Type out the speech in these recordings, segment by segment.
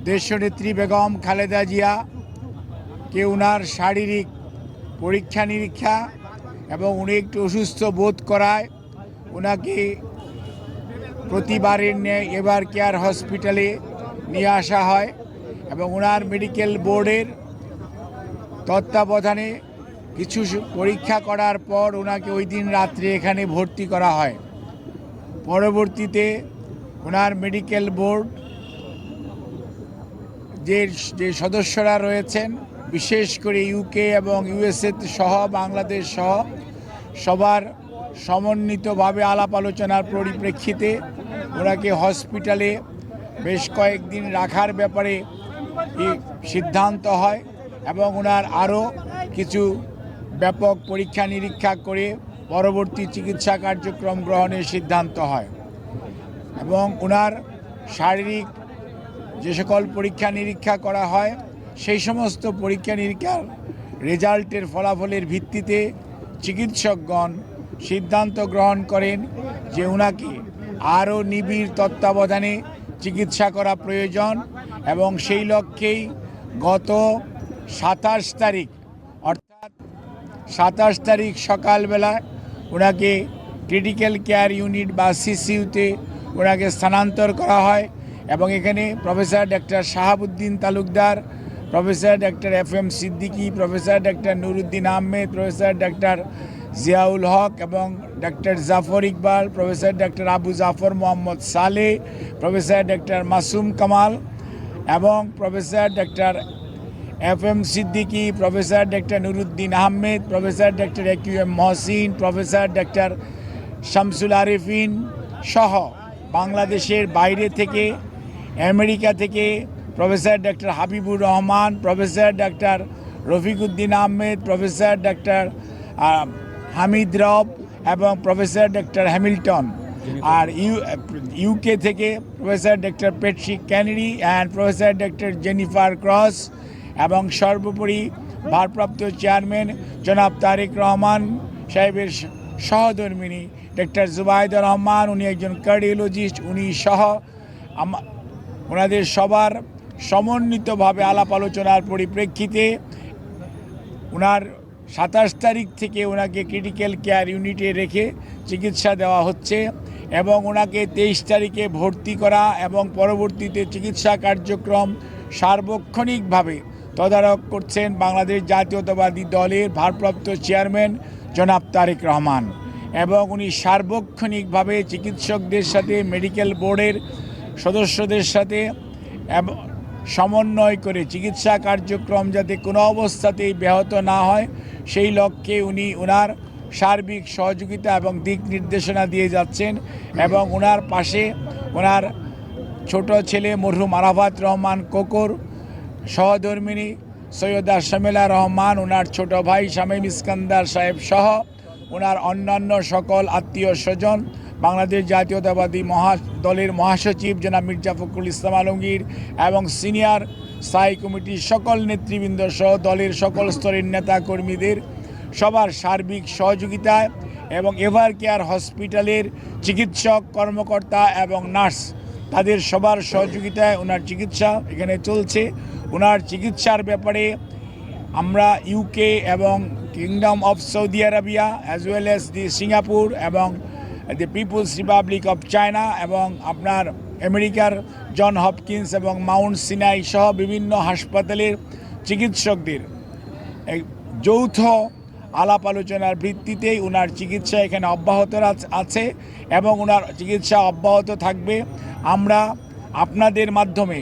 দেশনেত্রী বেগম খালেদা জিয়া কে উনার শারীরিক পরীক্ষা নিরীক্ষা এবং উনি একটু অসুস্থ বোধ করায় ওনাকে প্রতিবারের ন্যায় এভার কেয়ার হসপিটালে নিয়ে আসা হয় এবং ওনার মেডিকেল বোর্ডের তত্ত্বাবধানে কিছু পরীক্ষা করার পর ওনাকে ওই দিন রাত্রে এখানে ভর্তি করা হয়। পরবর্তীতে ওনার মেডিকেল বোর্ড যে সদস্যরা রয়েছেন, বিশেষ করে ইউকে এবং ইউএসএ সহ বাংলাদেশ সহ সবার সমন্বিতভাবে আলাপ আলোচনার পরিপ্রেক্ষিতে ওনাকে হসপিটালে বেশ কয়েকদিন রাখার ব্যাপারে সিদ্ধান্ত হয় এবং ওনার আরও কিছু ব্যাপক পরীক্ষা নিরীক্ষা করে পরবর্তী চিকিৎসা কার্যক্রম গ্রহণের সিদ্ধান্ত হয় এবং ওনার শারীরিক যে সকল পরীক্ষা নিরীক্ষা করা হয় সেই সমস্ত পরীক্ষা নিরীক্ষার রেজাল্টের ফলাফলের ভিত্তিতে চিকিৎসকগণ সিদ্ধান্ত গ্রহণ করেন যে ওনাকে আরও নিবিড় তত্ত্বাবধানে চিকিৎসা করা প্রয়োজন এবং সেই লক্ষ্যেই গত 27 তারিখ অর্থাৎ 27 তারিখ সকালবেলায় ওনাকে ক্রিটিক্যাল কেয়ার ইউনিট বা সিসিইউতে ওনাকে স্থানান্তর করা হয় এবং এখানে professor doctor Shahabuddin Talukdar, professor doctor FM Siddiqui, professor doctor Nuruddin Ahmed, professor doctor Ziaul Haq এবং doctor Zafar Iqbal, professor doctor Abu Jafar Mohammad Saleh, professor doctor Masum Kamal এবং professor doctor FM Siddiqui, professor doctor Nuruddin Ahmed, professor doctor AQM Mohsin, professor doctor Shamsul Arefin সহ বাংলাদেশের বাইরে থেকে, আমেরিকা থেকে professor doctor Habibur Rahman, professor doctor Rafiquddin Ahmed, professor doctor Hamid Rab এবং professor doctor Hamilton, আর UK থেকে professor doctor Patrick Kennedy and professor doctor Jennifer cross এবং সর্বোপরি ভারপ্রাপ্ত চেয়ারম্যান জনাব তারেক রহমান সাহেবের সহধর্মিনী ডক্টর জুবাইদুর রহমান, উনি একজন কার্ডিওলজিস্ট, উনি সহ ওনাদের সবার সমন্বিতভাবে আলাপ আলোচনার পরিপ্রেক্ষিতে ওনার 27 তারিখ থেকে ওনাকে ক্রিটিক্যাল কেয়ার ইউনিটে রেখে চিকিৎসা দেওয়া হচ্ছে এবং ওনাকে 23 তারিখে ভর্তি করা এবং পরবর্তীতে চিকিৎসা কার্যক্রম সার্বক্ষণিকভাবে তদারক করছেন বাংলাদেশ জাতীয়তাবাদী দলের ভারপ্রাপ্ত চেয়ারম্যান জনাব তারেক রহমান এবং উনি সার্বক্ষণিকভাবে চিকিৎসকদের সাথে মেডিকেল বোর্ডের সদস্যদের সাথে সমন্বয় করে চিকিৎসা কার্যক্রম যাতে কোনো অবস্থাতেই ব্যাহত না হয় সেই লক্ষ্যে উনি ওনার সার্বিক সহযোগিতা এবং দিক নির্দেশনা দিয়ে যাচ্ছেন এবং ওনার পাশে ওনার ছোট ছেলে মরহুম আরাফাত রহমান কোকর, সহধর্মিনী সৈয়দা শামিলা রহমান, ওনার ছোট ভাই শামীম ইস্কান্দার সাহেব সহ ওনার অন্যান্য সকল আত্মীয় স্বজন, বাংলাদেশ জাতীয়তাবাদী দলের মহাসচিব জনাব মির্জা ফখরুল ইসলাম আলমগীর এবং সিনিয়র স্থায়ী কমিটির সকল নেতৃবৃন্দ সহ দলের সকল স্তরের নেতা কর্মীদের সবার সার্বিক সহযোগিতায় এবং এভার কেয়ার হসপিটালের চিকিৎসক কর্মকর্তা এবং নার্স তাদের সবার সহযোগিতায় ওনার চিকিৎসা এখানে চলছে। ওনার চিকিৎসার ব্যাপারে আমরা ইউকে এবং kingdom of Saudi Arabia as well as the Singapore এবং দি পিপুলস রিপাবলিক অফ চায়না এবং আপনার আমেরিকার জন হপকিন্স এবং মাউন্ট সিনাই সহ বিভিন্ন হাসপাতালের চিকিৎসকদের যৌথ আলাপ আলোচনার ভিত্তিতেই ওনার চিকিৎসা এখানে অব্যাহত আছে এবং ওনার চিকিৎসা অব্যাহত থাকবে। আমরা আপনাদের মাধ্যমে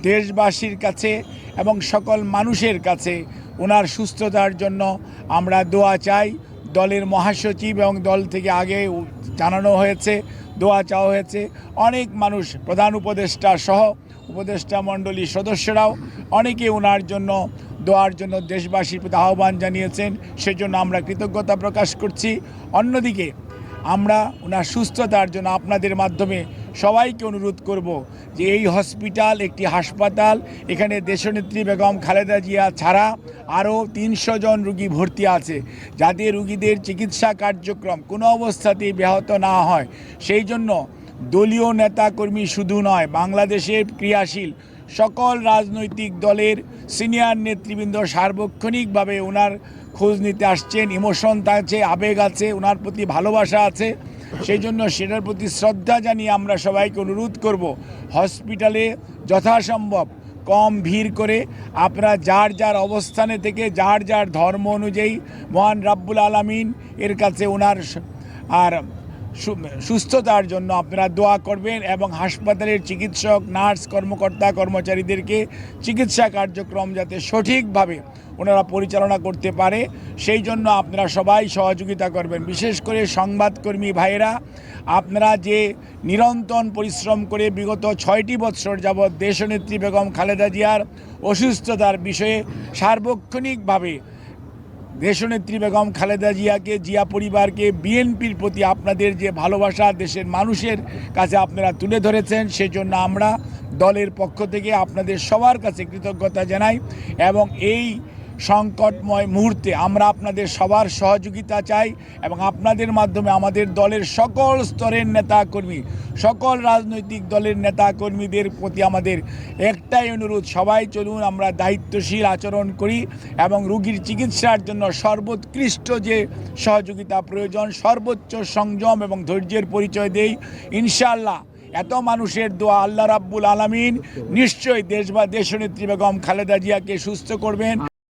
দেশবাসীর কাছে এবং সকল মানুষের কাছে ওনার সুস্থতার জন্য আমরা দোয়া চাই। দলের মহাসচিব এবং দল থেকে আগে জানানো হয়েছে, দোয়া চাওয়া হয়েছে। অনেক মানুষ, প্রধান উপদেষ্টা সহ উপদেষ্টা মণ্ডলীর সদস্যরাও অনেকে ওনার জন্য দোয়ার জন্য দেশবাসীর প্রতি আহ্বান জানিয়েছেন, সেজন্য আমরা কৃতজ্ঞতা প্রকাশ করছি। অন্যদিকে আমরা ওনার সুস্থতার জন্য আপনাদের মাধ্যমে সবাইকে অনুরোধ করব যে এই হসপিটাল একটি হাসপাতাল, এখানে দেশনেত্রী বেগম খালেদা জিয়া ছাড়া আরও 300 জন রুগী ভর্তি আছে, যাতে রুগীদের চিকিৎসা কার্যক্রম কোনো অবস্থাতেই ব্যাহত না হয় সেই জন্য দলীয় নেতাকর্মী শুধু নয়, বাংলাদেশের ক্রিয়াশীল সকল রাজনৈতিক দলের সিনিয়র নেতৃবৃন্দ সার্বক্ষণিকভাবে ওনার খোঁজ নিতে আসছেন। ইমোশন আছে, আবেগ আছে, ওনার প্রতি ভালোবাসা আছে। সেই জন্য সেটার প্রতি শ্রদ্ধা জানিয়ে আমরা সবাইকে অনুরোধ করব, হসপিটালে যথাসম্ভব কম ভিড় করে আপনারা যার যার অবস্থানে থেকে যার যার ধর্ম অনুযায়ী মহান রাব্বুল আলামিন এর কাছে ওনার আর সুস্থতার জন্য আপনারা দোয়া করবেন এবং হাসপাতালের চিকিৎসক, নার্স, কর্মকর্তা, কর্মচারীদেরকে চিকিৎসা কার্যক্রম যাতে সঠিকভাবে ওনারা পরিচালনা করতে পারে সেই জন্য আপনারা সবাই সহযোগিতা করবেন। বিশেষ করে সংবাদকর্মী ভাইয়েরা, আপনারা যে নিরন্তর পরিশ্রম করে বিগত 6টি বৎসর যাবৎ দেশনেত্রী বেগম খালেদা জিয়ার অসুস্থতার বিষয়ে সার্বক্ষণিকভাবে দেশনেত্রী বেগম খালেদা জিয়াকে, জিয়া পরিবারকে, বিএনপির প্রতি আপনাদের যে ভালোবাসা দেশের মানুষের কাছে আপনারা তুলে ধরেছেন, সেজন্য আমরা দলের পক্ষ থেকে আপনাদের সবার কাছে কৃতজ্ঞতা জানাই এবং এই সংকটময় মুহূর্তে আমরা আপনাদের সবার সহযোগিতা চাই এবং আপনাদের মাধ্যমে আমাদের দলের সকল স্তরের নেতাকর্মী, সকল রাজনৈতিক দলের নেতাকর্মীদের প্রতি আমাদের একটাই অনুরোধ, সবাই চলুন আমরা দায়িত্বশীল আচরণ করি এবং রোগীর চিকিৎসার জন্য সর্বোৎকৃষ্ট যে সহযোগিতা প্রয়োজন সর্বোচ্চ সংযম এবং ধৈর্যের পরিচয় দেই। ইনশাআল্লাহ এত মানুষের দোয়া আল্লাহ রাব্বুল আলামিন নিশ্চয়ই দেশনেত্রী বেগম খালেদা জিয়াকে সুস্থ করবেন।